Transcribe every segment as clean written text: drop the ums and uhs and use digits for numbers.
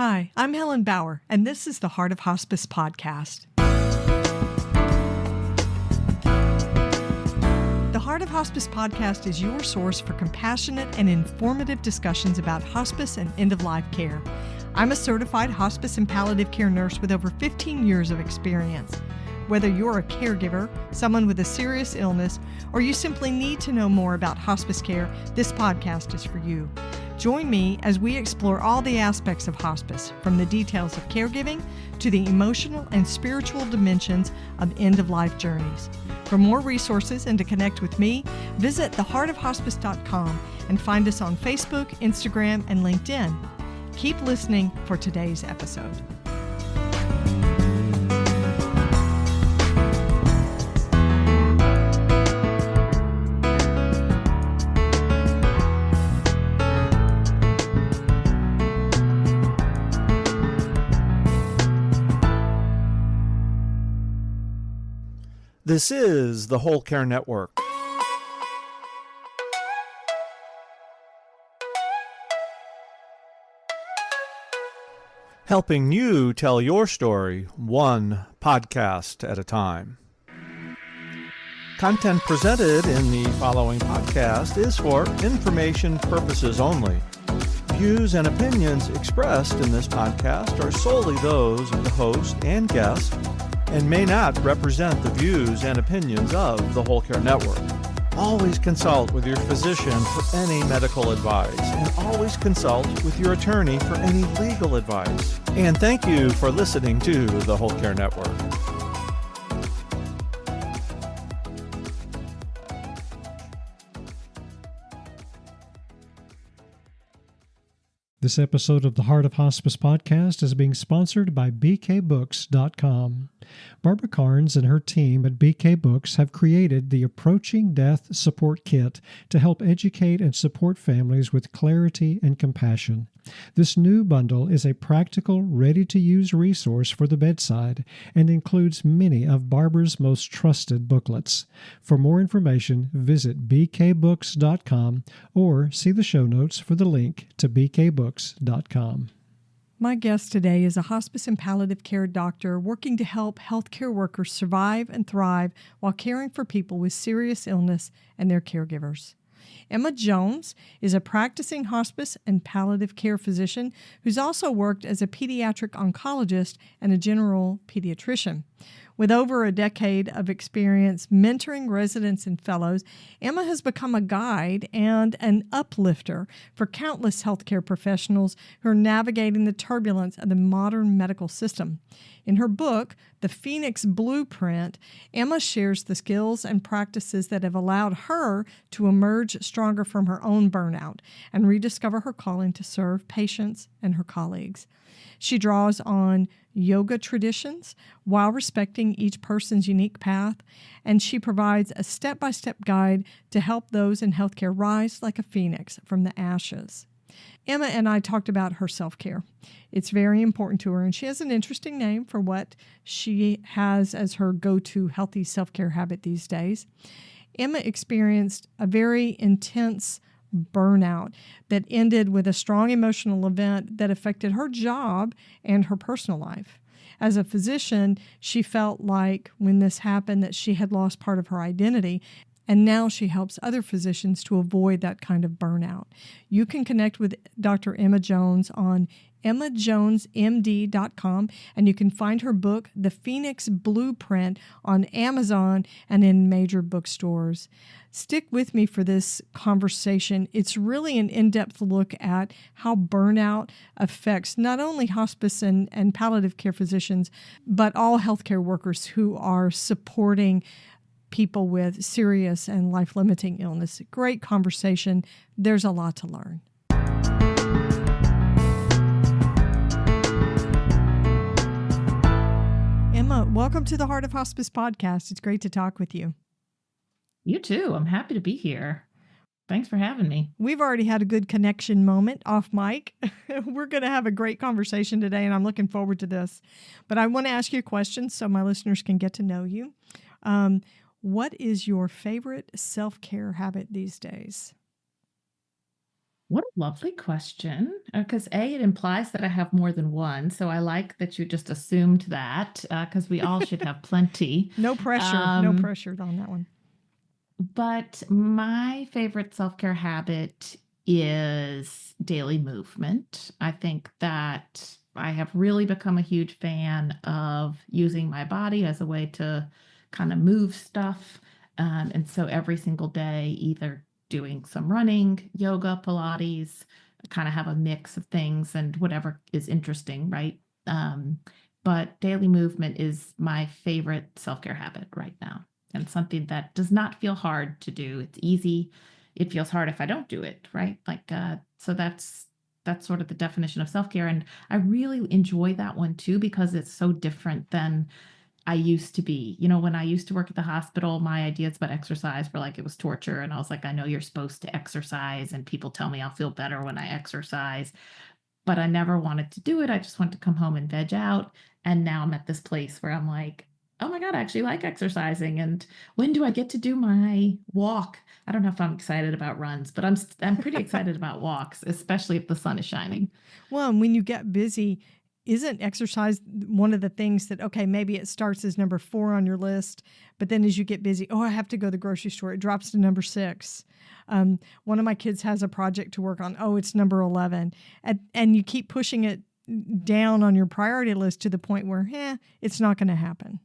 Hi, I'm Helen Bauer, and this is the Heart of Hospice podcast. The Heart of Hospice podcast is your source for compassionate and informative discussions about hospice and end-of-life care. I'm a certified hospice and palliative care nurse with over 15 years of experience. Whether you're a caregiver, someone with a serious illness, or you simply need to know more about hospice care, this podcast is for you. Join me as we explore all the aspects of hospice, from the details of caregiving to the emotional and spiritual dimensions of end-of-life journeys. For more resources and to connect with me, visit theheartofhospice.com and find us on Facebook, Instagram, and LinkedIn. Keep listening for today's episode. This is the Whole Care Network. Helping you tell your story one podcast at a time. Content presented in the following podcast is for information purposes only. Views and opinions expressed in this podcast are solely those of the host and guest and may not represent the views and opinions of the Whole Care Network. Always consult with your physician for any medical advice, and always consult with your attorney for any legal advice. And thank you for listening to the Whole Care Network. This episode of the Heart of Hospice podcast is being sponsored by bkbooks.com. Barbara Carnes and her team at BK Books have created the Approaching Death Support Kit to help educate and support families with clarity and compassion. This new bundle is a practical, ready-to-use resource for the bedside and includes many of Barbara's most trusted booklets. For more information, visit bkbooks.com or see the show notes for the link to bkbooks.com. My guest today is a hospice and palliative care doctor working to help healthcare workers survive and thrive while caring for people with serious illness and their caregivers. Emma Jones is a practicing hospice and palliative care physician who's also worked as a pediatric oncologist and a general pediatrician. With over a decade of experience mentoring residents and fellows, Emma has become a guide and an uplifter for countless healthcare professionals who are navigating the turbulence of the modern medical system. In her book, The Phoenix Blueprint, Emma shares the skills and practices that have allowed her to emerge stronger from her own burnout and rediscover her calling to serve patients and her colleagues. She draws on yoga traditions while respecting each person's unique path, and she provides a step-by-step guide to help those in healthcare rise like a phoenix from the ashes. Emma and I talked about her self-care. It's very important to her, and she has an interesting name for what she has as her go-to healthy self-care habit these days. Emma experienced a very intense burnout that ended with a strong emotional event that affected her job and her personal life. As a physician, she felt like when this happened that she had lost part of her identity, and now she helps other physicians to avoid that kind of burnout. You can connect with Dr. Emma Jones on emmajonesmd.com, and you can find her book, The Phoenix Blueprint, on Amazon and in major bookstores. Stick with me for this conversation. It's really an in-depth look at how burnout affects not only hospice and palliative care physicians, but all healthcare workers who are supporting people with serious and life-limiting illness. Great conversation. There's a lot to learn. Emma, welcome to the Heart of Hospice podcast. It's great to talk with you. You too. I'm happy to be here. Thanks for having me. We've already had a good connection moment off mic. We're going to have a great conversation today, and I'm looking forward to this. But I want to ask you a question so my listeners can get to know you. What is your favorite self-care habit these days? What a lovely question. Because A, it implies that I have more than one. So I like that you just assumed that, because we all should have plenty. No pressure. No Um, pressure on that one. but my favorite self care habit is daily movement. I think that I have really become a huge fan of using my body as a way to kind of move stuff. And so every single day, either doing some running, yoga, Pilates, kind of have a mix of things and whatever is interesting, right? But daily movement is my favorite self care habit right now, and something that does not feel hard to do. It's easy. It feels hard if I don't do it, right? So that's sort of the definition of self-care. And I really enjoy that one too, because it's so different than I used to be. When I used to work at the hospital, my ideas about exercise were like it was torture. And I was like, I know you're supposed to exercise, and people tell me I'll feel better when I exercise, but I never wanted to do it. I just wanted to come home and veg out. And now I'm at this place where I'm like, oh my God, I actually like exercising. And when do I get to do my walk? I don't know if I'm excited about runs, but I'm pretty excited about walks, especially if the sun is shining. Well, and when you get busy, isn't exercise one of the things that, okay, maybe it starts as number 4 on your list, but then as you get busy, oh, I have to go to the grocery store, it drops to number 6. One of my kids has a project to work on. Oh, it's number 11. And you keep pushing it down on your priority list to the point where, it's not going to happen.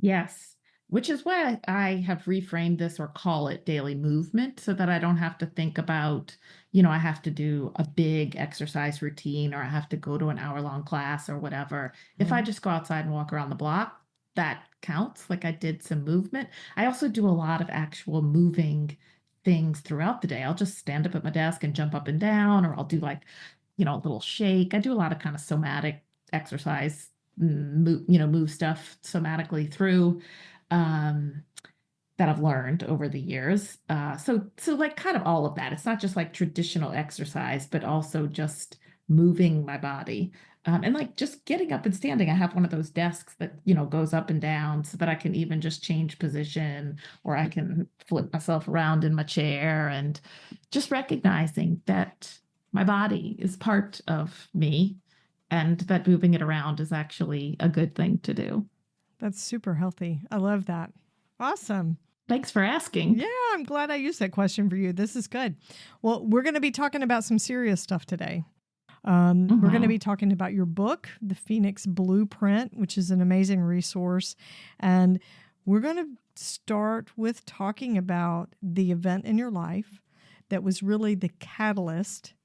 Yes, which is why I have reframed this or call it daily movement, so that I don't have to think about, I have to do a big exercise routine, or I have to go to an hour-long class or whatever. If I just go outside and walk around the block, that counts. Like I did some movement. I also do a lot of actual moving things throughout the day. I'll just stand up at my desk and jump up and down, or I'll do like, a little shake. I do a lot of kind of somatic exercise, move stuff somatically through, um, that I've learned over the years. So like kind of all of that. It's not just like traditional exercise, but also just moving my body. And like just getting up and standing. I have one of those desks that, goes up and down so that I can even just change position, or I can flip myself around in my chair, and just recognizing that my body is part of me, and that moving it around is actually a good thing to do. That's super healthy. I love that. Awesome. Thanks for asking. Yeah, I'm glad I used that question for you. This is good. Well, we're going to be talking about some serious stuff today. We're going to be talking about your book, The Phoenix Blueprint, which is an amazing resource. And we're going to start with talking about the event in your life that was really the catalyst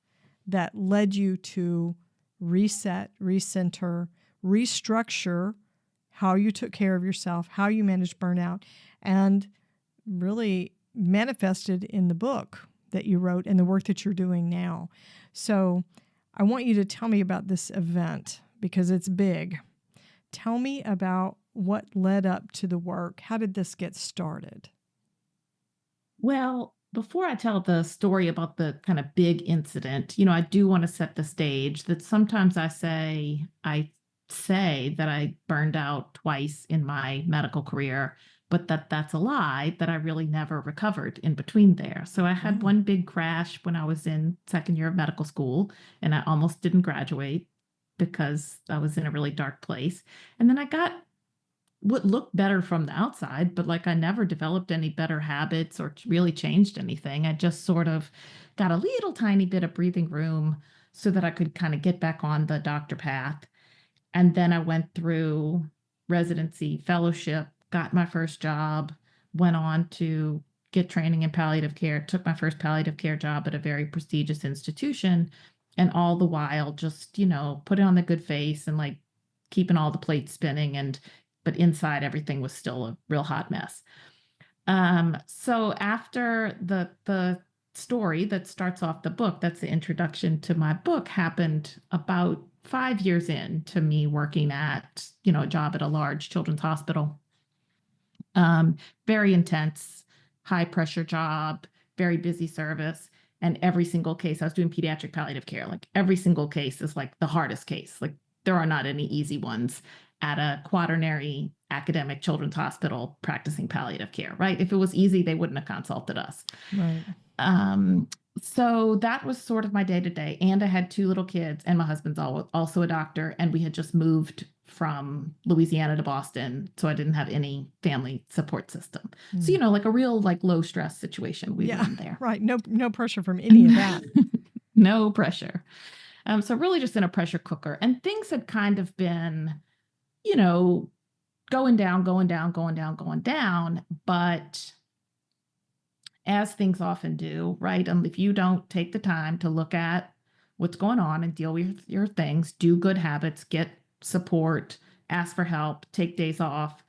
that led you to reset, recenter, restructure how you took care of yourself, how you managed burnout, and really manifested in the book that you wrote and the work that you're doing now. So I want you to tell me about this event because it's big. Tell me about what led up to the work. How did this get started? Well, before I tell the story about the kind of big incident, I do want to set the stage that sometimes I say that I burned out twice in my medical career, but that's a lie, that I really never recovered in between there. So I had one big crash when I was in second year of medical school, and I almost didn't graduate because I was in a really dark place. And then I got what looked better from the outside, but like I never developed any better habits or really changed anything. I just sort of got a little tiny bit of breathing room so that I could kind of get back on the doctor path. And then I went through residency, fellowship, got my first job, went on to get training in palliative care, took my first palliative care job at a very prestigious institution. And all the while, just, put it on the good face and like keeping all the plates spinning. But inside everything was still a real hot mess. So after the story that starts off the book, that's the introduction to my book, happened about 5 years into me working at, a job at a large children's hospital. Very intense, high pressure job, very busy service. And every single case, I was doing pediatric palliative care. Like every single case is like the hardest case. Like there are not any easy ones at a quaternary academic children's hospital practicing palliative care, right? If it was easy, they wouldn't have consulted us. Right. So that was sort of my day to day. And I had two little kids, and my husband's also a doctor. And we had just moved from Louisiana to Boston. So I didn't have any family support system. So, like a real like low stress situation we were in there. Right. No pressure from any of that. No pressure. So really just in a pressure cooker. And things had kind of been, going down, going down, going down, going down. But as things often do, right? If you don't take the time to look at what's going on and deal with your things, do good habits, get support, ask for help, take days off,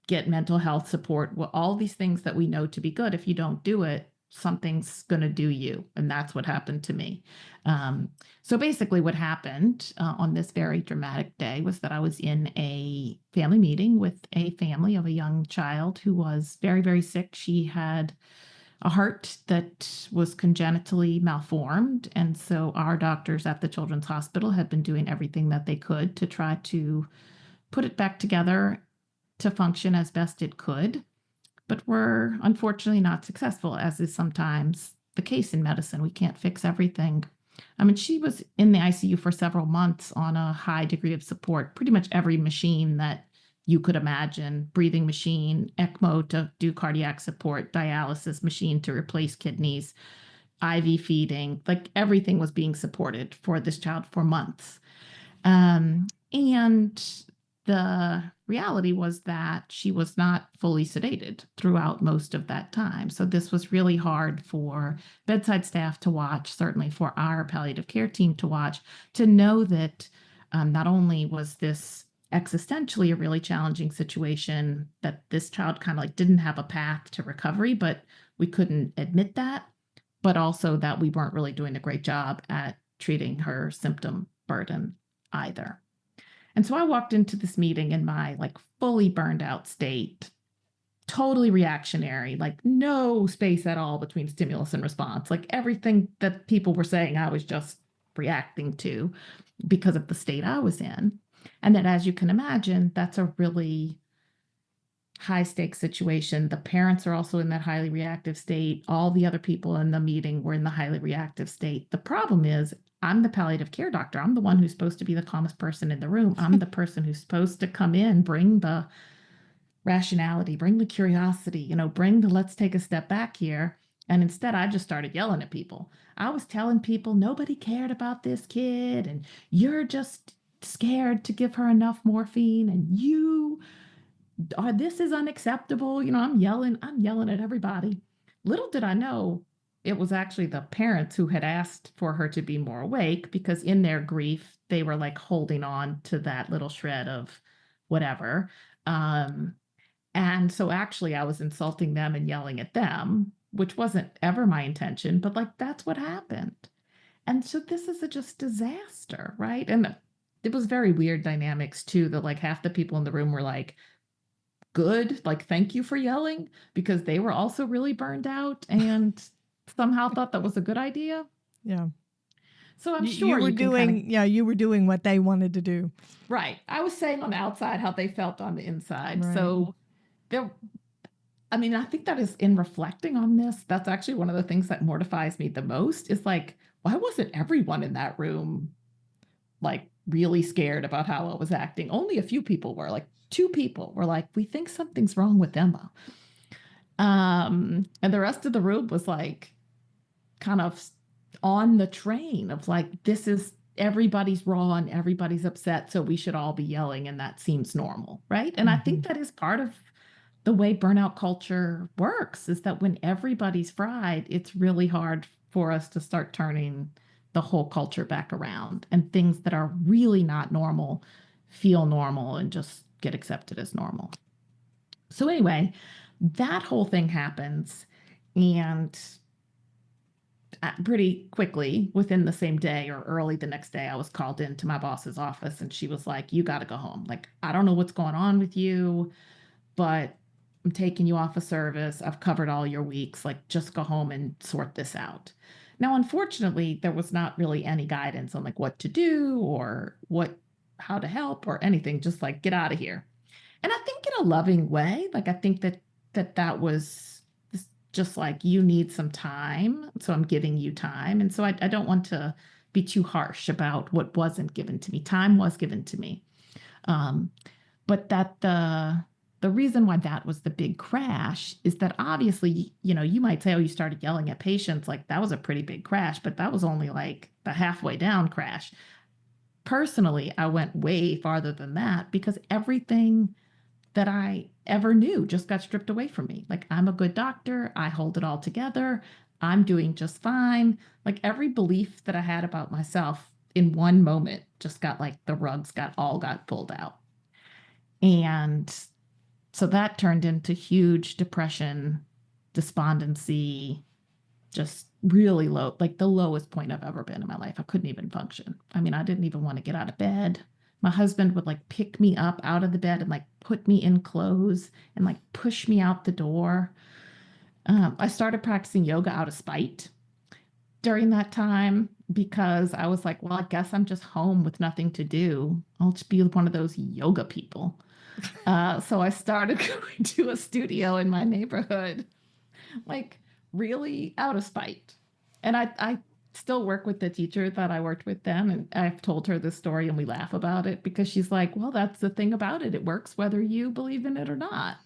get mental health support, well, all these things that we know to be good, if you don't do it, something's going to do you. And that's what happened to me. So basically what happened on this very dramatic day was that I was in a family meeting with a family of a young child who was very, very sick. She had a heart that was congenitally malformed. And so our doctors at the Children's Hospital had been doing everything that they could to try to put it back together to function as best it could, but were unfortunately not successful, as is sometimes the case in medicine. We can't fix everything. I mean, she was in the ICU for several months on a high degree of support, pretty much every machine that you could imagine, breathing machine, ECMO to do cardiac support, dialysis machine to replace kidneys, IV feeding, like everything was being supported for this child for months. And the reality was that she was not fully sedated throughout most of that time. So this was really hard for bedside staff to watch, certainly for our palliative care team to watch, to know that not only was this existentially a really challenging situation, that this child kind of like didn't have a path to recovery, but we couldn't admit that, but also that we weren't really doing a great job at treating her symptom burden either. And so I walked into this meeting in my like fully burned out state, totally reactionary, like no space at all between stimulus and response. Like everything that people were saying, I was just reacting to because of the state I was in. And that, as you can imagine, that's a really high stakes situation. The parents are also in that highly reactive state. All the other people in the meeting were in the highly reactive state. The problem is, I'm the palliative care doctor. I'm the one who's supposed to be the calmest person in the room. I'm the person who's supposed to come in, bring the rationality, bring the curiosity, bring the let's take a step back here. And instead, I just started yelling at people. I was telling people nobody cared about this kid, and you're just scared to give her enough morphine, and this is unacceptable. I'm yelling at everybody. Little did I know it was actually the parents who had asked for her to be more awake, because in their grief, they were like holding on to that little shred of whatever. And so actually I was insulting them and yelling at them, which wasn't ever my intention, but like that's what happened. And so this is just disaster, right? And it was very weird dynamics too, that like half the people in the room were like, good, like thank you for yelling, because they were also really burned out and somehow thought that was a good idea. Yeah. So I'm sure you were doing what they wanted to do. Right. I was saying on the outside how they felt on the inside. Right. So I think that is, in reflecting on this, that's actually one of the things that mortifies me the most, is like, why wasn't everyone in that room like really scared about how I was acting? Only a few people were, like 2 people were like, we think something's wrong with Emma. And the rest of the room was like kind of on the train of like, this is, everybody's raw and everybody's upset, so we should all be yelling, and that seems normal, right? And I think that is part of the way burnout culture works, is that when everybody's fried, it's really hard for us to start turning the whole culture back around, and things that are really not normal feel normal and just get accepted as normal. So anyway, that whole thing happens, and pretty quickly within the same day or early the next day, I was called into my boss's office, and she was like, you got to go home. Like, I don't know what's going on with you, but I'm taking you off of service. I've covered all your weeks. Like, just go home and sort this out. Now, unfortunately, there was not really any guidance on like what to do or how to help or anything. Just like, get out of here. And I think in a loving way, like I think that was just like, you need some time, so I'm giving you time. And so I don't want to be too harsh about what wasn't given to me. Time was given to me. Um, but that the reason why that was the big crash is that obviously, you might say, oh, you started yelling at patients. Like, that was a pretty big crash, but that was only like the halfway down crash. Personally, I went way farther than that because everything that I ever knew just got stripped away from me. Like, I'm a good doctor. I hold it all together. I'm doing just fine. Like, every belief that I had about myself in one moment just got like the rugs got pulled out. And so that turned into huge depression, despondency, just really low, like the lowest point I've ever been in my life. I couldn't even function. I mean, I didn't even want to get out of bed. My husband would like pick me up out of the bed and like put me in clothes and like push me out the door. I started practicing yoga out of spite during that time because I was like, well, I guess I'm just home with nothing to do. I'll just be one of those yoga people. So I started going to a studio in my neighborhood, like really out of spite. And I still work with the teacher that I worked with then. And I've told her this story and we laugh about it because she's like, well, that's the thing about it. It works whether you believe in it or not.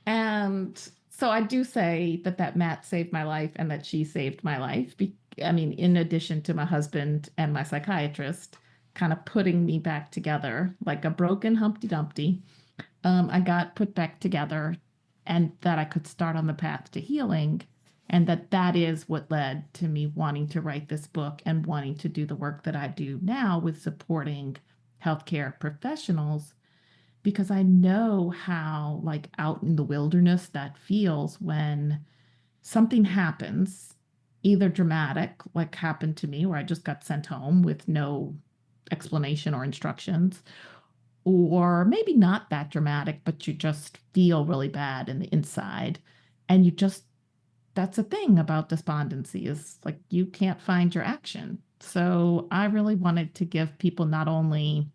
And so I do say that Matt saved my life and that she saved my life. I mean, in addition to my husband and my psychiatrist kind of putting me back together like a broken Humpty Dumpty, I got put back together and that I could start on the path to healing. And that is what led to me wanting to write this book and wanting to do the work that I do now with supporting healthcare professionals, because I know how, like, out in the wilderness that feels when something happens, either dramatic, like happened to me, where I just got sent home with no explanation or instructions, or maybe not that dramatic, but you just feel really bad in the inside. And that's a thing about despondency, is like you can't find your action. So I really wanted to give people not only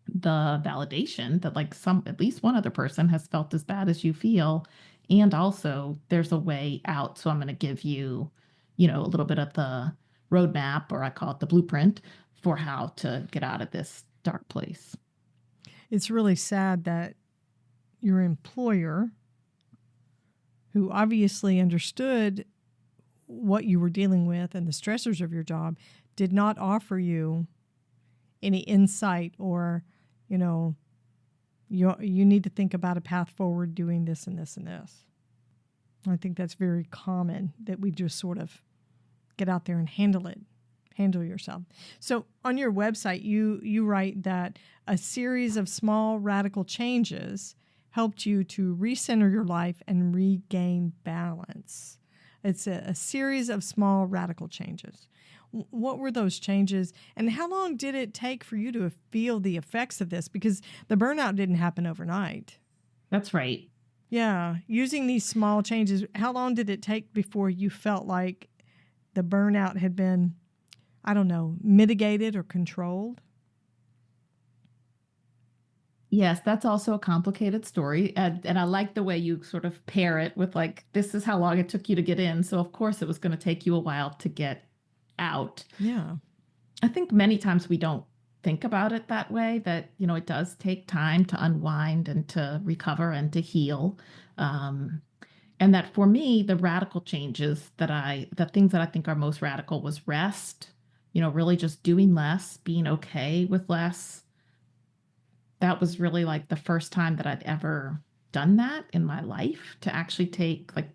the validation that like at least one other person has felt as bad as you feel, and also there's a way out. So I'm going to give you, a little bit of the roadmap, or I call it the blueprint, for how to get out of this dark place. It's really sad that your employer, who obviously understood what you were dealing with and the stressors of your job, did not offer you any insight or, you need to think about a path forward doing this and this and this. I think that's very common, that we just sort of get out there and handle yourself. So on your website, you write that a series of small radical changes helped you to recenter your life and regain balance. It's a series of small radical changes. What were those changes, and how long did it take for you to feel the effects of this? Because the burnout didn't happen overnight. That's right. Yeah. Using these small changes, how long did it take before you felt like the burnout had been, I don't know, mitigated or controlled? Yes, that's also a complicated story. And I like the way you sort of pair it with like, this is how long it took you to get in. So of course it was going to take you a while to get out. Yeah. I think many times we don't think about it that way, that, it does take time to unwind and to recover and to heal. And that for me, the radical changes the things that I think are most radical was rest, really just doing less, being okay with less. That was really like the first time that I'd ever done that in my life, to actually take, like,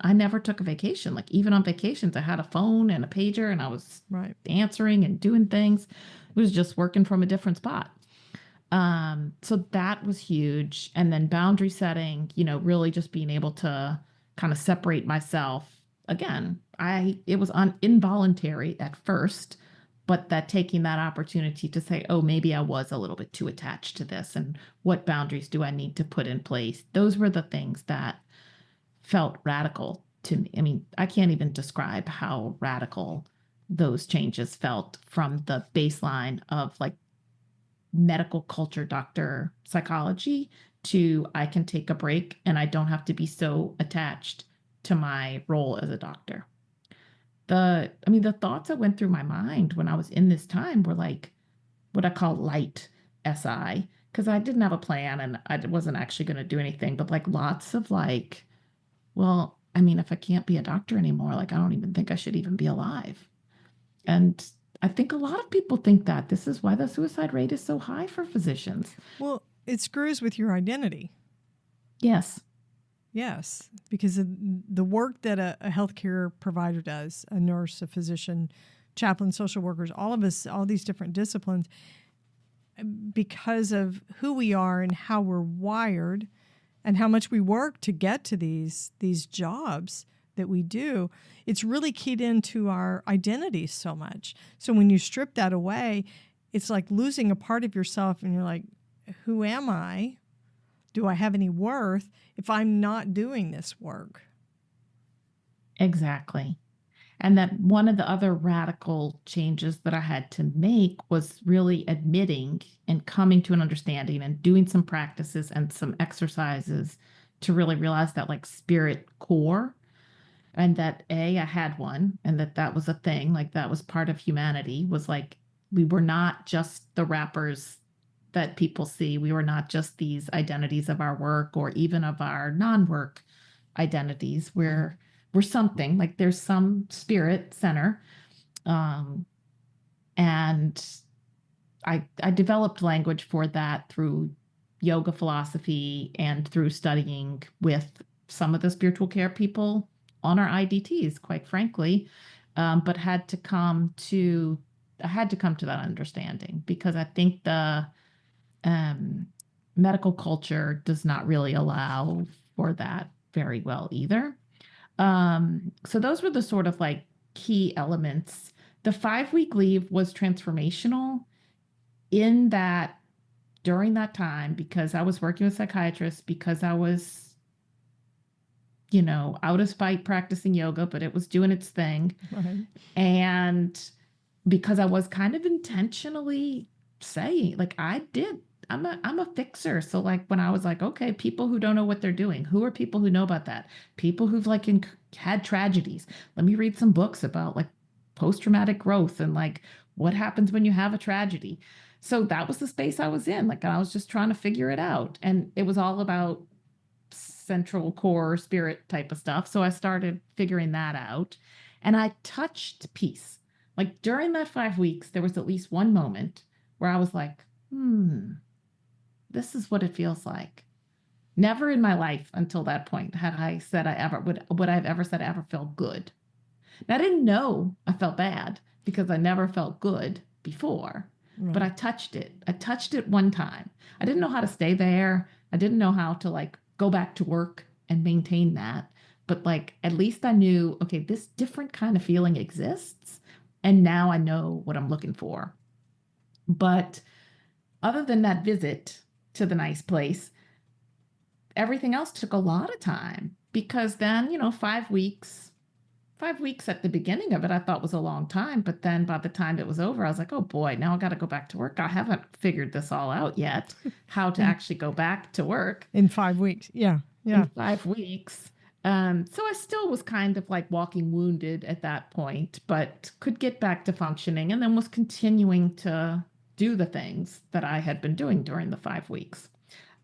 I never took a vacation. Like, even on vacations, I had a phone and a pager and I was answering and doing things. It was just working from a different spot. So that was huge. And then boundary setting, really just being able to kind of separate myself. Again, it was involuntary at first, but that taking that opportunity to say, oh, maybe I was a little bit too attached to this, and what boundaries do I need to put in place? Those were the things that felt radical to me. I mean, I can't even describe how radical those changes felt, from the baseline of like medical culture, doctor psychology, to I can take a break and I don't have to be so attached to my role as a doctor. The thoughts that went through my mind when I was in this time were like what I call light SI, because I didn't have a plan and I wasn't actually going to do anything, but like lots of like, well, I mean, if I can't be a doctor anymore, like I don't even think I should even be alive. And I think a lot of people think that this is why the suicide rate is so high for physicians. Well, it screws with your identity. Yes. Yes, because of the work that a healthcare provider does, a nurse, a physician, chaplain, social workers, all of us, all these different disciplines, because of who we are and how we're wired and how much we work to get to these jobs that we do, it's really keyed into our identity so much. So when you strip that away, it's like losing a part of yourself and you're like, who am I? Do I have any worth if I'm not doing this work? Exactly. And that one of the other radical changes that I had to make was really admitting and coming to an understanding and doing some practices and some exercises to really realize that like spirit core, and that I had one, and that was a thing, like that was part of humanity, was like we were not just the wrappers that people see. We were not just these identities of our work or even of our non-work identities. We're something, like there's some spirit center. And I developed language for that through yoga philosophy and through studying with some of the spiritual care people on our IDTs, quite frankly, but I had to come to that understanding, because I think the medical culture does not really allow for that very well either. So those were the sort of like key elements. The 5-week leave was transformational in that during that time, because I was working with psychiatrists, because I was, out of spite practicing yoga, but it was doing its thing. Right. And because I was kind of intentionally saying, like, I'm a fixer. So like when I was like, okay, people who don't know what they're doing, who are people who know about that? People who've like had tragedies. Let me read some books about like post-traumatic growth and like what happens when you have a tragedy. So that was the space I was in. Like I was just trying to figure it out. And it was all about central core spirit type of stuff. So I started figuring that out, and I touched peace. Like during that 5 weeks, there was at least one moment where I was like, this is what it feels like. Never in my life until that point had I said would I have ever said I ever felt good. Now, I didn't know I felt bad because I never felt good before, but I touched it. I touched it one time. I didn't know how to stay there. I didn't know how to like go back to work and maintain that. But like, at least I knew, okay, this different kind of feeling exists. And now I know what I'm looking for. But other than that visit to the nice place, everything else took a lot of time, because then, 5 weeks at the beginning of it, I thought was a long time. But then by the time it was over, I was like, oh boy, now I got to go back to work. I haven't figured this all out yet, how to actually go back to work. In 5 weeks. Yeah. Yeah. In 5 weeks. So I still was kind of like walking wounded at that point, but could get back to functioning, and then was continuing to do the things that I had been doing during the 5 weeks.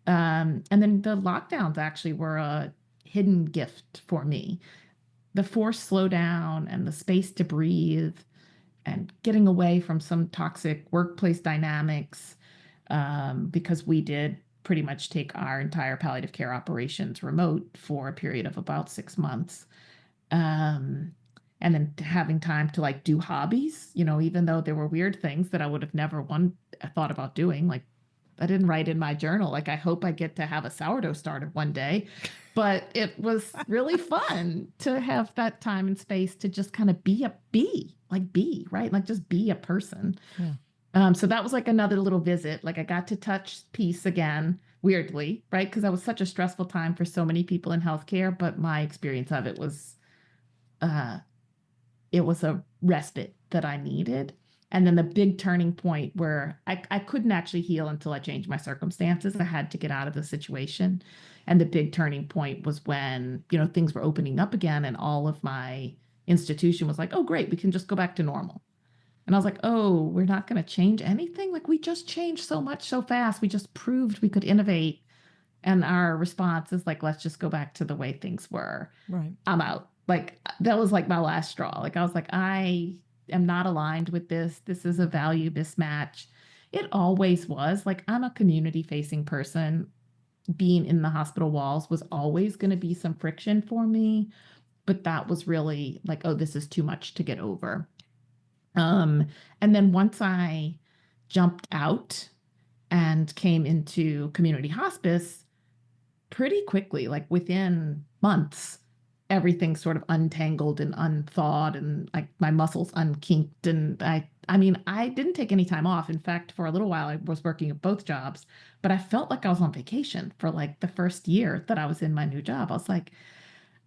And then the lockdowns actually were a hidden gift for me. The forced slowdown and the space to breathe and getting away from some toxic workplace dynamics, because we did pretty much take our entire palliative care operations remote for a period of about 6 months. And then having time to like do hobbies, even though there were weird things that I would have never thought about doing. Like I didn't write in my journal, like, I hope I get to have a sourdough starter one day. But it was really fun to have that time and space to just kind of be, right? Like just be a person. Yeah. So that was like another little visit. Like I got to touch peace again, weirdly, right? Because that was such a stressful time for so many people in healthcare. But my experience of it was a respite that I needed. And then the big turning point where I couldn't actually heal until I changed my circumstances. I had to get out of the situation. And the big turning point was when, things were opening up again and all of my institution was like, oh, great, we can just go back to normal. And I was like, oh, we're not going to change anything? Like, we just changed so much so fast. We just proved we could innovate. And our response is like, let's just go back to the way things were. Right. I'm out. Like, that was like my last straw. Like, I was like, I am not aligned with this. This is a value mismatch. It always was. Like, I'm a community facing person. Being in the hospital walls was always going to be some friction for me. But that was really like, oh, this is too much to get over. And then once I jumped out and came into community hospice, pretty quickly, like within months, everything sort of untangled and unthawed and like my muscles unkinked. And I mean, I didn't take any time off. In fact, for a little while, I was working at both jobs, but I felt like I was on vacation for like the first year that I was in my new job. I was like,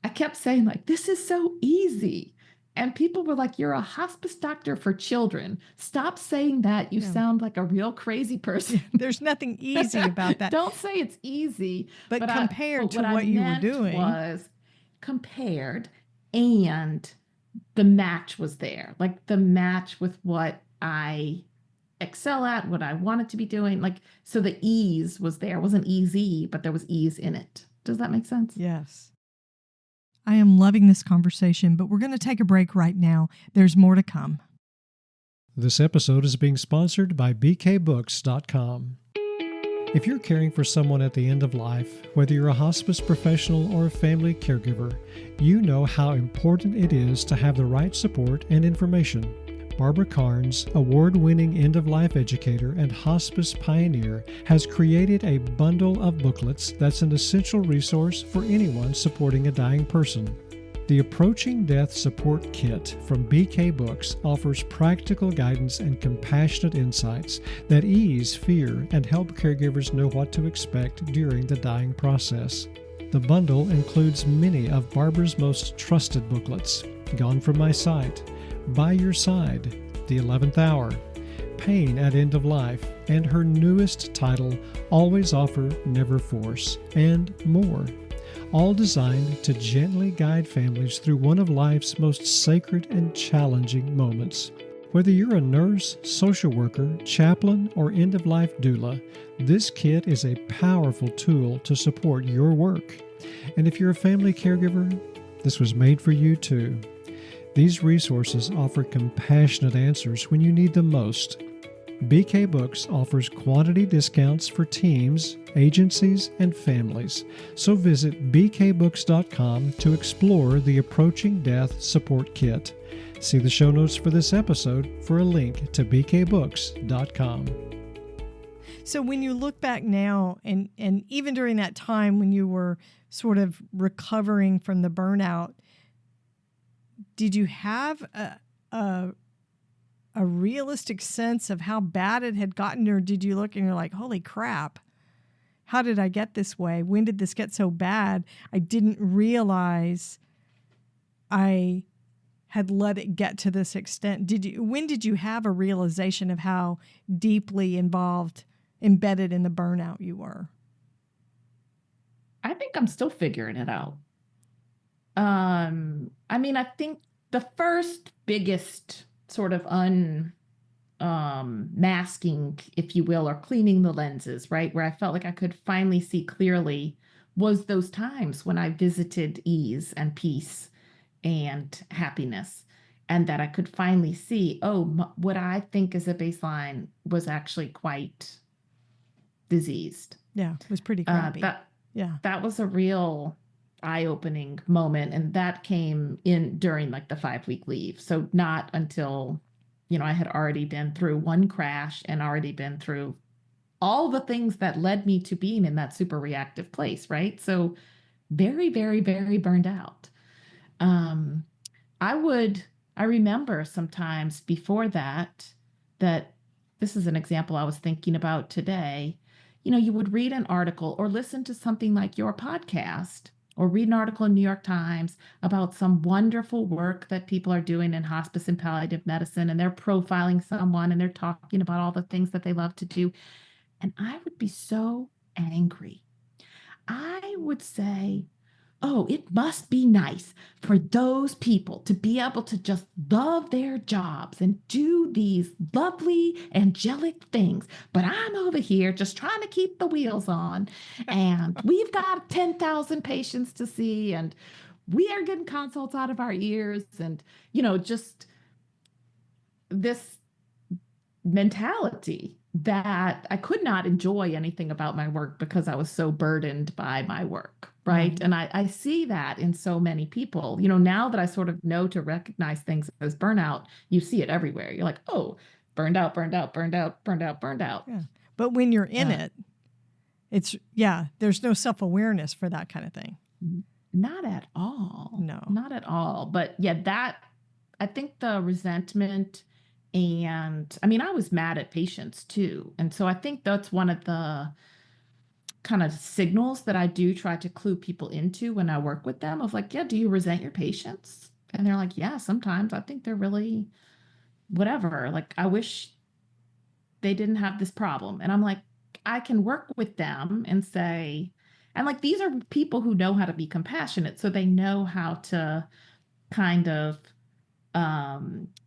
I kept saying like, this is so easy. And people were like, you're a hospice doctor for children. Stop saying that. You sound like a real crazy person. There's nothing easy about that. Don't say it's easy. But compared to what you were doing. Was compared, and the match was there. Like the match with what I excel at, what I wanted to be doing. Like, so the ease was there. It wasn't easy, but there was ease in it. Does that make sense? Yes. I am loving this conversation, but we're going to take a break right now. There's more to come. This episode is being sponsored by bkbooks.com. If you're caring for someone at the end of life, whether you're a hospice professional or a family caregiver, you know how important it is to have the right support and information. Barbara Carnes, award-winning end-of-life educator and hospice pioneer, has created a bundle of booklets that's an essential resource for anyone supporting a dying person. The Approaching Death Support Kit from BK Books offers practical guidance and compassionate insights that ease fear and help caregivers know what to expect during the dying process. The bundle includes many of Barbara's most trusted booklets: Gone From My Sight, By Your Side, The 11th Hour, Pain at End of Life, and her newest title, Always Offer, Never Force, and more. All designed to gently guide families through one of life's most sacred and challenging moments. Whether you're a nurse, social worker, chaplain, or end-of-life doula, this kit is a powerful tool to support your work. And if you're a family caregiver, this was made for you too. These resources offer compassionate answers when you need them most. BK Books offers quantity discounts for teams, agencies, and families. So visit bkbooks.com to explore the Approaching Death Support Kit. See the show notes for this episode for a link to bkbooks.com. So when you look back now, and even during that time when you were sort of recovering from the burnout, did you have a realistic sense of how bad it had gotten, or did you look and you're like, holy crap, how did I get this way? When did this get so bad? I didn't realize I had let it get to this extent. When did you have a realization of how deeply embedded in the burnout you were? I think I'm still figuring it out. I mean, I think the first biggest sort of masking, if you will, or cleaning the lenses, right, where I felt like I could finally see clearly, was those times when I visited ease and peace and happiness, and that I could finally see, what I think is a baseline was actually quite diseased. Yeah, it was pretty crappy. That was a real eye-opening moment, and that came in during like the 5-week leave. So not until, I had already been through one crash and already been through all the things that led me to being in that super reactive place, right? So very, very, very burned out. I remember sometimes before that this is an example I was thinking about today. You would read an article or listen to something like your podcast, or read an article in New York Times about some wonderful work that people are doing in hospice and palliative medicine, and they're profiling someone and they're talking about all the things that they love to do. And I would be so angry. I would say, oh, it must be nice for those people to be able to just love their jobs and do these lovely, angelic things. But I'm over here just trying to keep the wheels on. And we've got 10,000 patients to see, and we are getting consults out of our ears. And, just this mentality that I could not enjoy anything about my work because I was so burdened by my work. Right. And I see that in so many people, now that I sort of know to recognize things as burnout, you see it everywhere. You're like, oh, burned out, burned out, burned out, burned out, burned out. Yeah. But when you're in it, there's no self-awareness for that kind of thing. Not at all. No. Not at all. But I think the resentment, and I was mad at patients too. And so I think that's one of the kind of signals that I do try to clue people into when I work with them of like, yeah, do you resent your patients? And they're like, yeah, sometimes. I think they're really whatever. Like, I wish they didn't have this problem. And I'm like, I can work with them and say, and like, these are people who know how to be compassionate. So they know how to kind of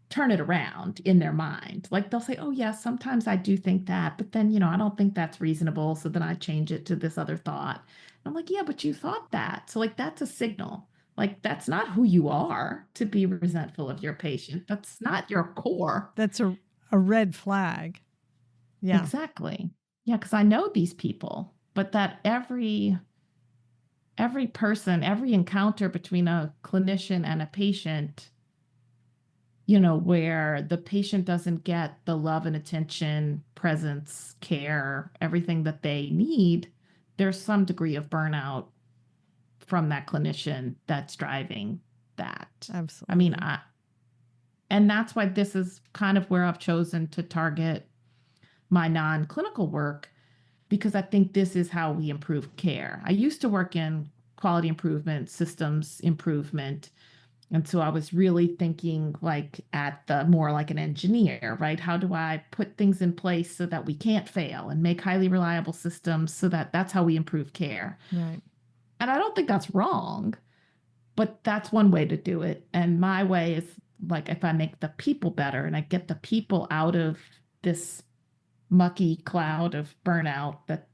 turn it around in their mind. Like, they'll say, oh yeah, sometimes I do think that, but then, I don't think that's reasonable. So then I change it to this other thought. And I'm like, yeah, but you thought that. So like, that's a signal. Like, that's not who you are to be resentful of your patient. That's not your core. That's a red flag. Yeah, exactly. Yeah. Cause I know these people, but that every person, every encounter between a clinician and a patient, where the patient doesn't get the love and attention, presence, care, everything that they need, there's some degree of burnout from that clinician that's driving that. Absolutely. And that's why this is kind of where I've chosen to target my non-clinical work, because I think this is how we improve care. I used to work in quality improvement, systems improvement. And so I was really thinking like at the more like an engineer, right? How do I put things in place so that we can't fail and make highly reliable systems so that that's how we improve care? Right. And I don't think that's wrong, but that's one way to do it. And my way is like, if I make the people better and I get the people out of this mucky cloud of burnout that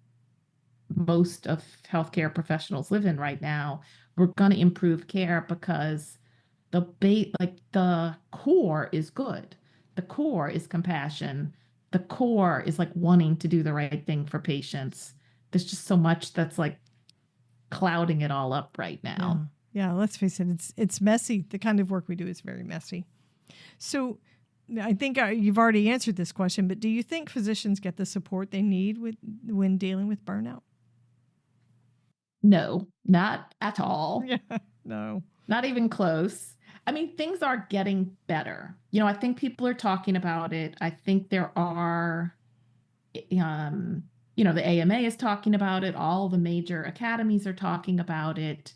most of healthcare professionals live in right now, we're going to improve care because the core is good. The core is compassion. The core is like wanting to do the right thing for patients. There's just so much that's like clouding it all up right now. Yeah, let's face it. It's messy. The kind of work we do is very messy. So I think you've already answered this question, but do you think physicians get the support they need when dealing with burnout? No, not at all. Yeah, no. Not even close. Things are getting better. I think people are talking about it. I think there are, the AMA is talking about it. All the major academies are talking about it.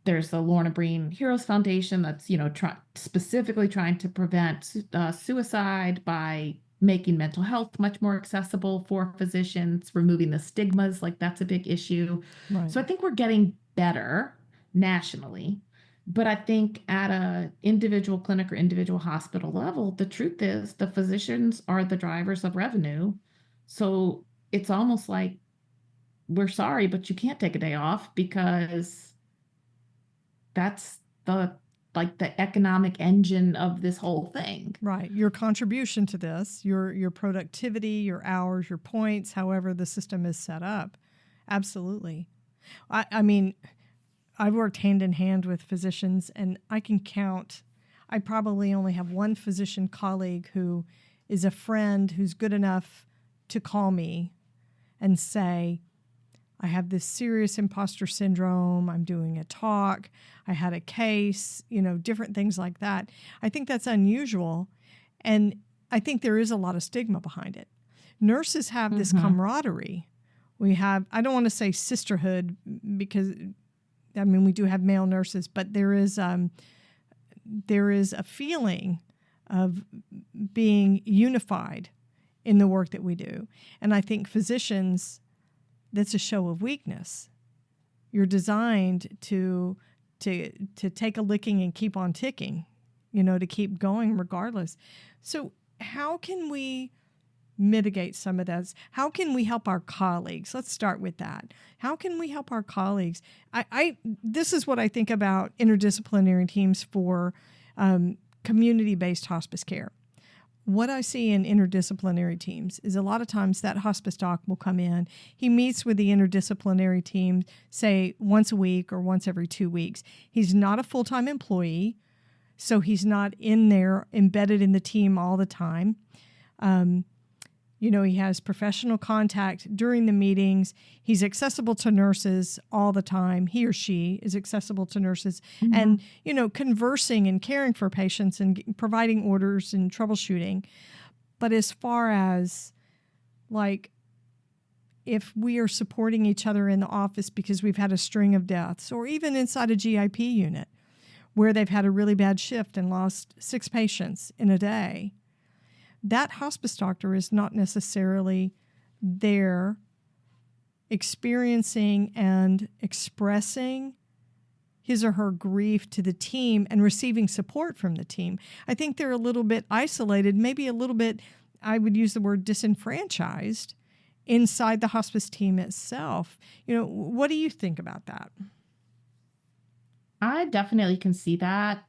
There's the Lorna Breen Heroes Foundation that's, specifically trying to prevent suicide by making mental health much more accessible for physicians, removing the stigmas. Like, that's a big issue. Right. So I think we're getting better nationally. But I think at a individual clinic or individual hospital level, the truth is the physicians are the drivers of revenue. So it's almost like, we're sorry, but you can't take a day off because that's the economic engine of this whole thing. Right. Your contribution to this, your productivity, your hours, your points, however the system is set up. Absolutely. I've worked hand in hand with physicians, and I can count. I probably only have one physician colleague who is a friend who's good enough to call me and say, I have this serious imposter syndrome. I'm doing a talk. I had a case, different things like that. I think that's unusual. And I think there is a lot of stigma behind it. Nurses have this camaraderie. We have, I don't want to say sisterhood because I mean, we do have male nurses, but there is a feeling of being unified in the work that we do. And I think physicians, that's a show of weakness. You're designed to take a licking and keep on ticking, to keep going regardless. So how can we mitigate some of those? How can we help our colleagues? Let's start with that. How can we help our colleagues? This is what I think about interdisciplinary teams for community-based hospice care. What I see in interdisciplinary teams is a lot of times that hospice doc will come in. He meets with the interdisciplinary team, say, once a week or once every 2 weeks. He's not a full-time employee, so he's not in there embedded in the team all the time. He has professional contact during the meetings. He's accessible to nurses all the time. He or she is accessible to nurses. And, conversing and caring for patients and providing orders and troubleshooting. But as far as, if we are supporting each other in the office because we've had a string of deaths, or even inside a GIP unit where they've had a really bad shift and lost 6 patients in a day, that hospice doctor is not necessarily there experiencing and expressing his or her grief to the team and receiving support from the team. I think they're a little bit isolated, maybe a little bit, I would use the word disenfranchised inside the hospice team itself. What do you think about that? I definitely can see that.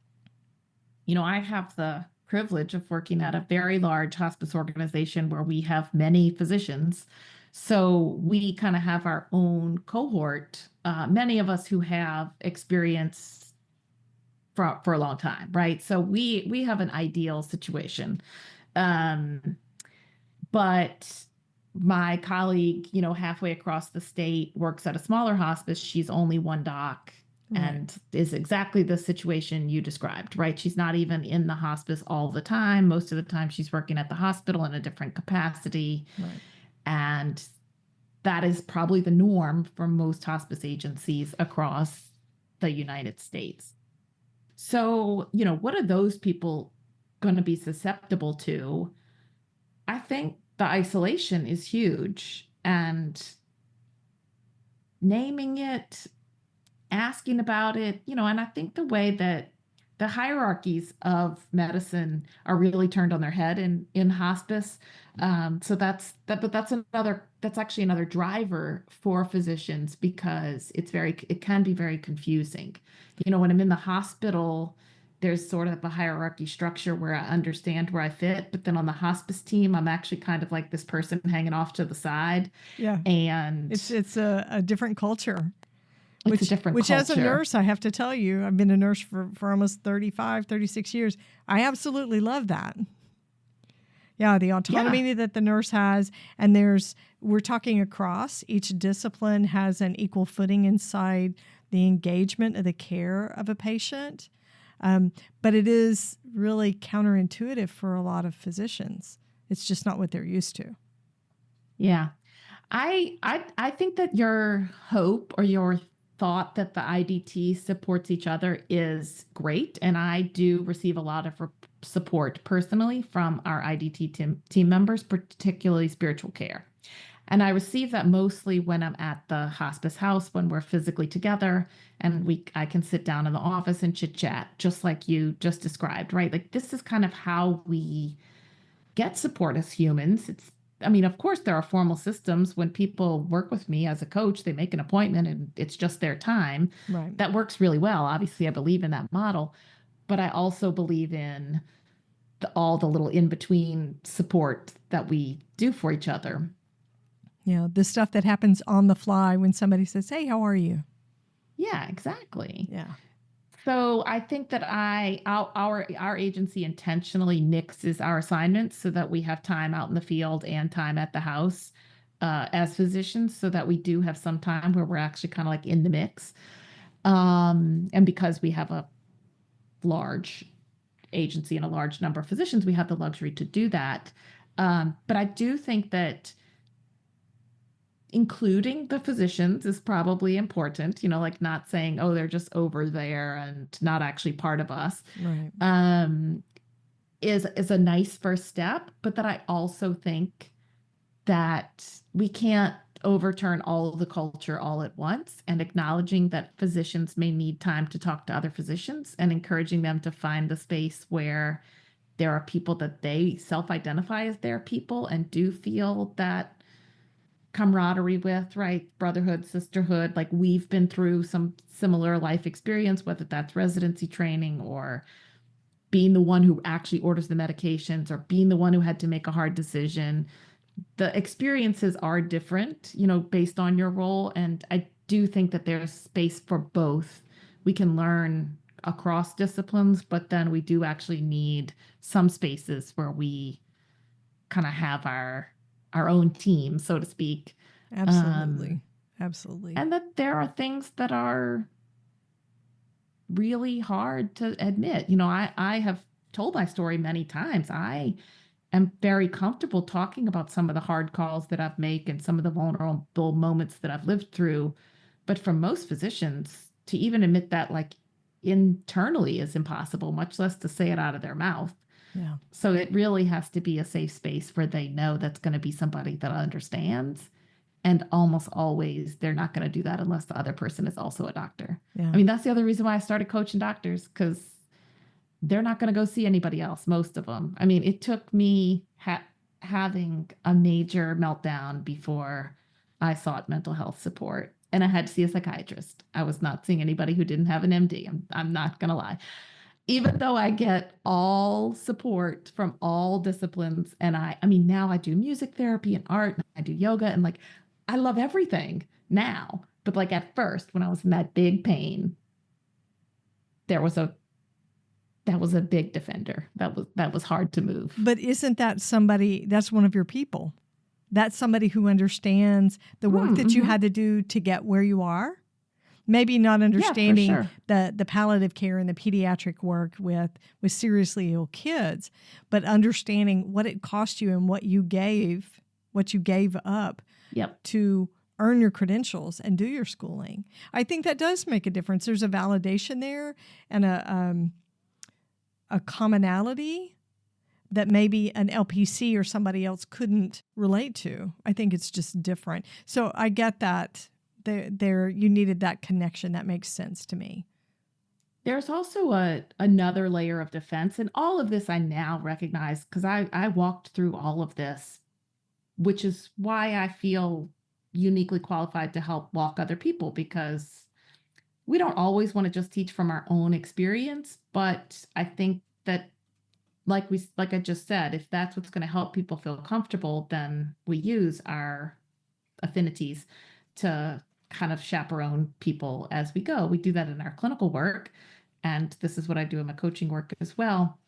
I have the privilege of working at a very large hospice organization where we have many physicians. So we kind of have our own cohort, many of us who have experience for a long time, right? So we have an ideal situation. But my colleague, halfway across the state works at a smaller hospice. She's only one doc. Right. And is exactly the situation you described, right? She's not even in the hospice all the time. Most of the time she's working at the hospital in a different capacity. Right. And that is probably the norm for most hospice agencies across the United States. So, what are those people going to be susceptible to? I think the isolation is huge, and naming it, asking about it, and I think the way that the hierarchies of medicine are really turned on their head in hospice. So that's actually another driver for physicians, because it can be very confusing. When I'm in the hospital, there's sort of a hierarchy structure where I understand where I fit, but then on the hospice team, I'm actually kind of like this person hanging off to the side. Yeah. And it's a different culture. It's a different culture. As a nurse, I have to tell you, I've been a nurse for almost 35, 36 years. I absolutely love that. Yeah, the autonomy that the nurse has, and we're talking across, each discipline has an equal footing inside the engagement of the care of a patient. But it is really counterintuitive for a lot of physicians. It's just not what they're used to. Yeah. I think that your hope or your thought that the IDT supports each other is great. And I do receive a lot of support personally from our IDT team members, particularly spiritual care. And I receive that mostly when I'm at the hospice house, when we're physically together, and I can sit down in the office and chit chat, just like you just described, right? Like, this is kind of how we get support as humans. Of course, there are formal systems. When people work with me as a coach, they make an appointment and it's just their time. Right. That works really well. Obviously, I believe in that model, but I also believe in all the little in-between support that we do for each other. The stuff that happens on the fly when somebody says, "Hey, how are you?" Yeah, exactly. Yeah. So I think that our agency intentionally mixes our assignments so that we have time out in the field and time at the house as physicians, so that we do have some time where we're actually kind of like in the mix. And because we have a large agency and a large number of physicians, we have the luxury to do that. But I do think that including the physicians is probably important, like not saying, oh, they're just over there and not actually part of us, Right. is a nice first step. But that I also think that we can't overturn all of the culture all at once, and acknowledging that physicians may need time to talk to other physicians and encouraging them to find the space where there are people that they self-identify as their people and do feel that camaraderie with, right? Brotherhood, sisterhood, like we've been through some similar life experience, whether that's residency training or being the one who actually orders the medications or being the one who had to make a hard decision. The experiences are different, based on your role. And I do think that there's space for both. We can learn across disciplines, but then we do actually need some spaces where we kind of have our own team, so to speak. Absolutely. Absolutely. And that there are things that are really hard to admit. I have told my story many times. I am very comfortable talking about some of the hard calls that I've made and some of the vulnerable moments that I've lived through. But for most physicians, to even admit that like internally is impossible, much less to say it out of their mouth. Yeah. So it really has to be a safe space where they know that's going to be somebody that understands. And almost always they're not going to do that unless the other person is also a doctor. Yeah. I mean, that's the other reason why I started coaching doctors, because they're not going to go see anybody else, most of them. I mean, it took me having a major meltdown before I sought mental health support. And I had to see a psychiatrist. I was not seeing anybody who didn't have an MD. I'm not going to lie. Even though I get all support from all disciplines, and I mean, now I do music therapy and art, and I do yoga, and like, I love everything now. But like at first, when I was in that big pain, that was a big defender. That was hard to move. But isn't that somebody, that's one of your people? That's somebody who understands the work that you had to do to get where you are? Maybe not understanding the palliative care and the pediatric work with seriously ill kids, but understanding what it cost you and what you gave up to earn your credentials and do your schooling. I think that does make a difference. There's a validation there and a commonality that maybe an LPC or somebody else couldn't relate to. I think it's just different. So I get that. There you needed that connection. That makes sense to me. There's also another layer of defense, and all of this I now recognize because I walked through all of this, which is why I feel uniquely qualified to help walk other people, because we don't always want to just teach from our own experience, but I think that like I just said, if that's what's going to help people feel comfortable, then we use our affinities to kind of chaperone people as we go. We do that in our clinical work, and this is what I do in my coaching work as well.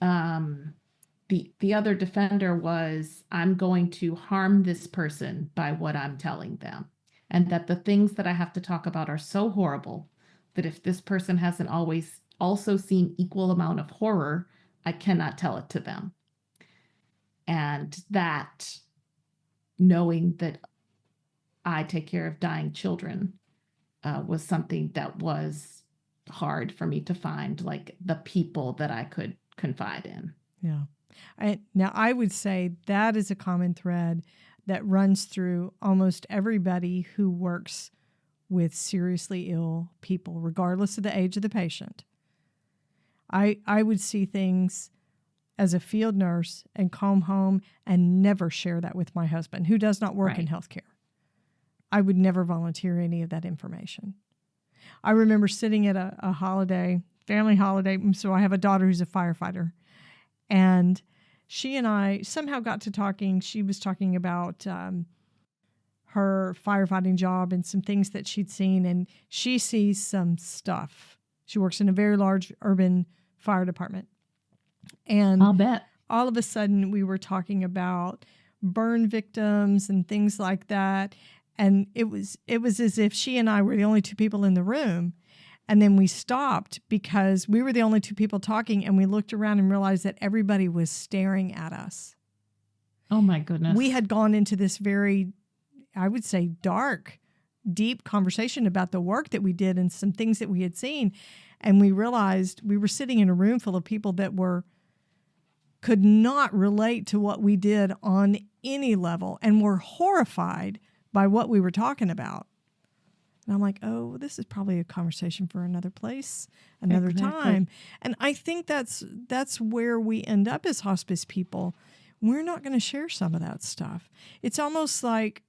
The other defender was, I'm going to harm this person by what I'm telling them, and that the things that I have to talk about are so horrible that if this person hasn't always also seen equal amount of horror, I cannot tell it to them. And that knowing that I take care of dying children was something that was hard for me to find, like the people that I could confide in. Yeah. Now, I would say that is a common thread that runs through almost everybody who works with seriously ill people, regardless of the age of the patient. I would see things as a field nurse and come home and never share that with my husband, who does not work in healthcare. I would never volunteer any of that information. I remember sitting at a holiday, family holiday, so I have a daughter who's a firefighter, and she and I somehow got to talking. She was talking about her firefighting job and some things that she'd seen, and she sees some stuff. She works in a very large urban fire department. And I'll bet. All of a sudden we were talking about burn victims and things like that. And it was as if she and I were the only two people in the room. And then we stopped because we were the only two people talking, and we looked around and realized that everybody was staring at us. Oh my goodness. We had gone into this very I would say, dark, deep conversation about the work that we did and some things that we had seen. And we realized we were sitting in a room full of people that could not relate to what we did on any level and were horrified by what we were talking about. And I'm like, oh, this is probably a conversation for another place, another time. And I think that's where we end up as hospice people. We're not going to share some of that stuff. It's almost like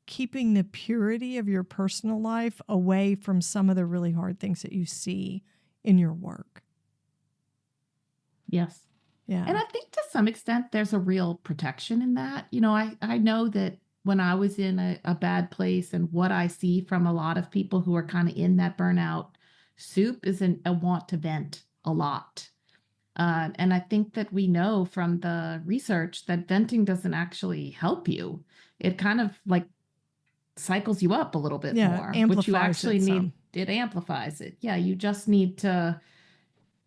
keeping the purity of your personal life away from some of the really hard things that you see in your work. Yes. Yeah. And I think to some extent there's a real protection in that. You know, I know that when I was in a bad place, and what I see from a lot of people who are kind of in that burnout soup is a want to vent a lot. And I think that we know from the research that venting doesn't actually help you. It kind of like cycles you up a little bit more, which you actually need. It amplifies it. Yeah, you just need to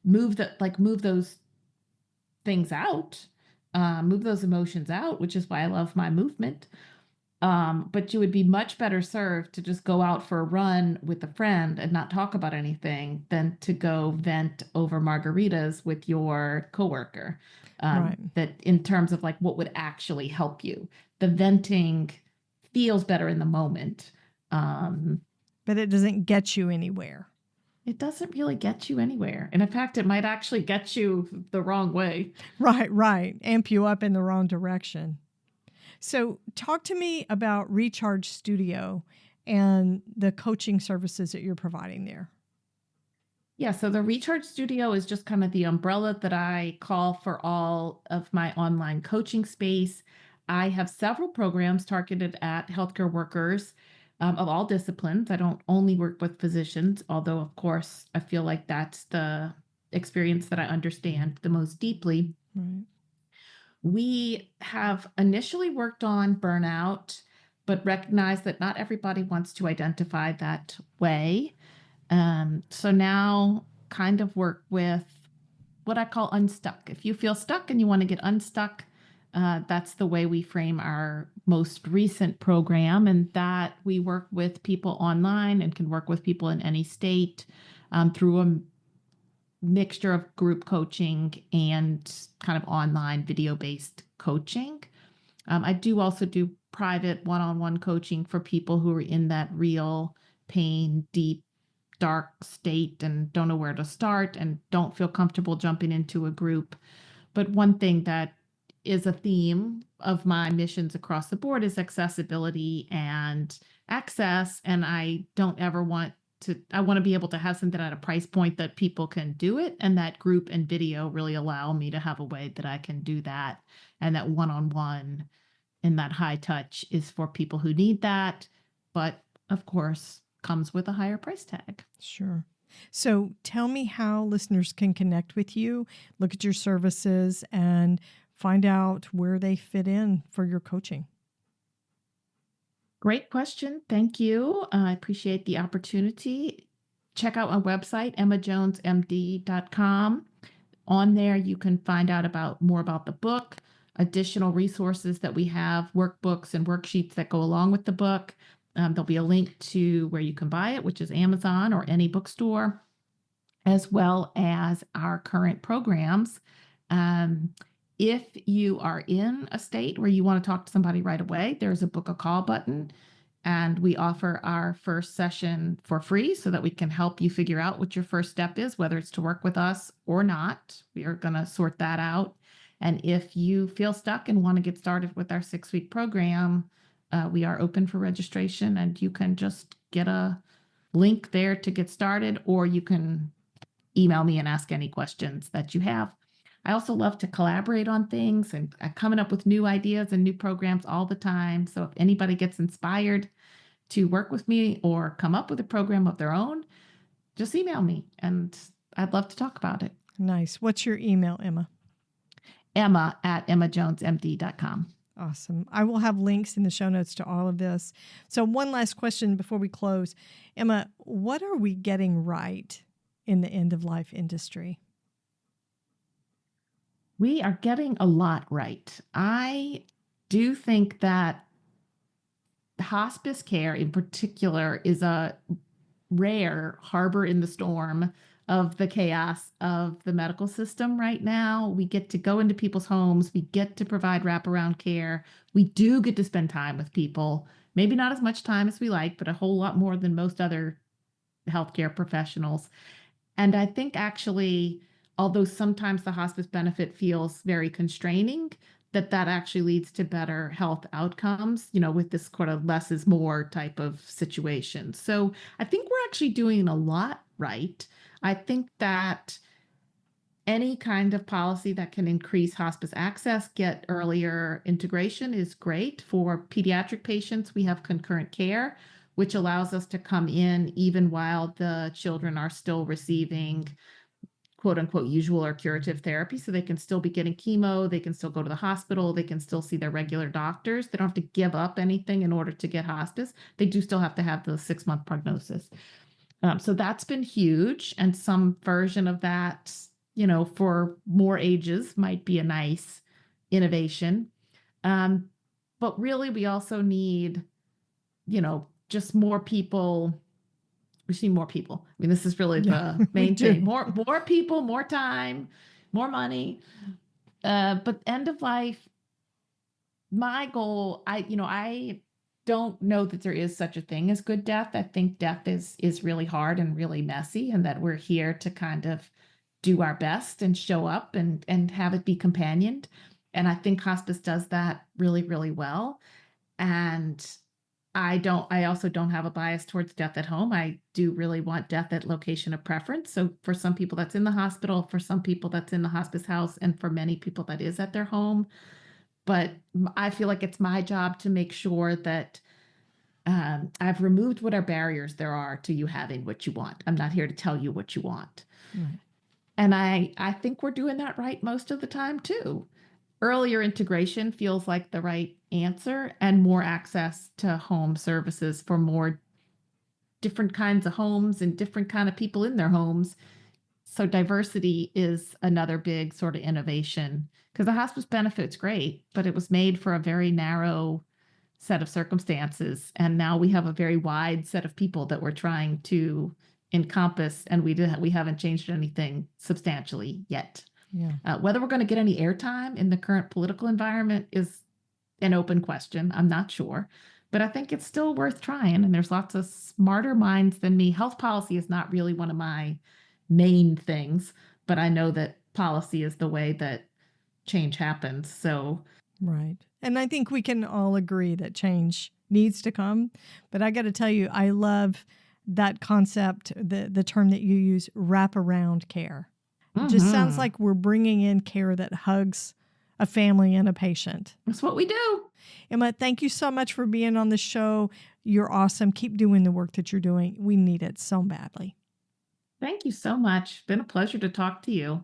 move those things out, move those emotions out, which is why I love my movement. But you would be much better served to just go out for a run with a friend and not talk about anything than to go vent over margaritas with your coworker. Right. That in terms of like what would actually help you. The venting feels better in the moment. But it doesn't get you anywhere. It doesn't really get you anywhere. And in fact, it might actually get you the wrong way. Right. Amp you up in the wrong direction. So talk to me about Recharge Studio and the coaching services that you're providing there. Yeah, so the Recharge Studio is just kind of the umbrella that I call for all of my online coaching space. I have several programs targeted at healthcare workers of all disciplines. I don't only work with physicians, although, of course, I feel like that's the experience that I understand the most deeply. Right. We have initially worked on burnout, but recognize that not everybody wants to identify that way. So now kind of work with what I call unstuck. If you feel stuck and you want to get unstuck, that's the way we frame our most recent program, and that we work with people online and can work with people in any state through a mixture of group coaching and kind of online video-based coaching. I do also do private one-on-one coaching for people who are in that real pain, deep, dark state and don't know where to start and don't feel comfortable jumping into a group. But one thing that is a theme of my missions across the board is accessibility and access. And I don't ever want I want to be able to have something at a price point that people can do it. And that group and video really allow me to have a way that I can do that. And that one-on-one and that high touch is for people who need that. But of course, comes with a higher price tag. Sure. So tell me how listeners can connect with you, look at your services, and find out where they fit in for your coaching. Great question. Thank you. I appreciate the opportunity. Check out my website, emmajonesmd.com. On there, you can find out more about the book, additional resources that we have, workbooks and worksheets that go along with the book. There'll be a link to where you can buy it, which is Amazon or any bookstore, as well as our current programs. If you are in a state where you want to talk to somebody right away, there's a book a call button, and we offer our first session for free so that we can help you figure out what your first step is, whether it's to work with us or not. We are going to sort that out. And if you feel stuck and want to get started with our 6-week program, we are open for registration, and you can just get a link there to get started, or you can email me and ask any questions that you have. I also love to collaborate on things, and I'm coming up with new ideas and new programs all the time. So if anybody gets inspired to work with me or come up with a program of their own, just email me, and I'd love to talk about it. Nice. What's your email, Emma? Emma@emmajonesmd.com. Awesome. I will have links in the show notes to all of this. So one last question before we close. Emma, what are we getting right in the end-of-life industry? We are getting a lot right. I do think that hospice care in particular is a rare harbor in the storm of the chaos of the medical system right now. We get to go into people's homes. We get to provide wraparound care. We do get to spend time with people. Maybe not as much time as we like, but a whole lot more than most other healthcare professionals. And I think actually, although sometimes the hospice benefit feels very constraining, that actually leads to better health outcomes, with this sort of less is more type of situation. So I think we're actually doing a lot right. I think that any kind of policy that can increase hospice access, get earlier integration is great. For pediatric patients, we have concurrent care, which allows us to come in even while the children are still receiving quote unquote usual or curative therapy. So they can still be getting chemo, they can still go to the hospital, they can still see their regular doctors. They don't have to give up anything in order to get hospice. They do still have to have the 6-month prognosis. So that's been huge. And some version of that, for more ages might be a nice innovation. But really, we also need, just more people. We see more people. I mean, this is really the main thing. More people, more time, more money. But end of life, my goal, I don't know that there is such a thing as good death. I think death is really hard and really messy, and that we're here to kind of do our best and show up and have it be companioned. And I think hospice does that really, really well. And I also don't have a bias towards death at home. I do really want death at location of preference. So for some people that's in the hospital, for some people that's in the hospice house, and for many people that is at their home. But I feel like it's my job to make sure that I've removed whatever barriers there are to you having what you want. I'm not here to tell you what you want. Right. And I think we're doing that right most of the time too. Earlier integration feels like the right answer, and more access to home services for more different kinds of homes and different kind of people in their homes. So diversity is another big sort of innovation, because the hospice benefit's great, but it was made for a very narrow set of circumstances. And now we have a very wide set of people that we're trying to encompass, and we haven't changed anything substantially yet. Yeah. Whether we're going to get any airtime in the current political environment is an open question. I'm not sure, but I think it's still worth trying. And there's lots of smarter minds than me. Health policy is not really one of my main things, but I know that policy is the way that change happens. So, right. And I think we can all agree that change needs to come. But I got to tell you, I love that concept, the term that you use, wraparound care. It just sounds like we're bringing in care that hugs a family and a patient. That's what we do. Emma, thank you so much for being on the show. You're awesome. Keep doing the work that you're doing. We need it so badly. Thank you so much. Been a pleasure to talk to you.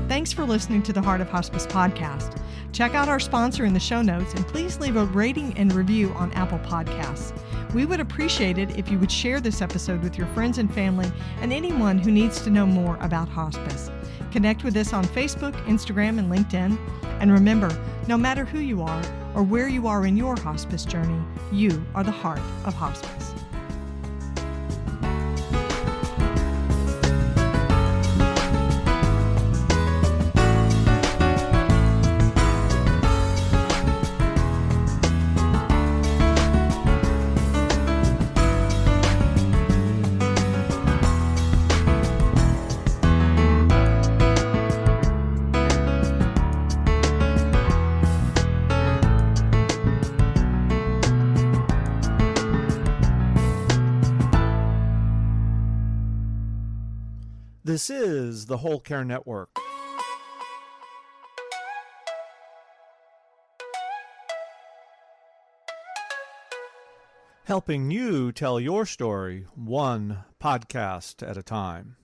Thanks for listening to the Heart of Hospice podcast. Check out our sponsor in the show notes, and please leave a rating and review on Apple Podcasts. We would appreciate it if you would share this episode with your friends and family and anyone who needs to know more about hospice. Connect with us on Facebook, Instagram, and LinkedIn. And remember, no matter who you are or where you are in your hospice journey, you are the heart of hospice. This is the Whole Care Network. Helping you tell your story one podcast at a time.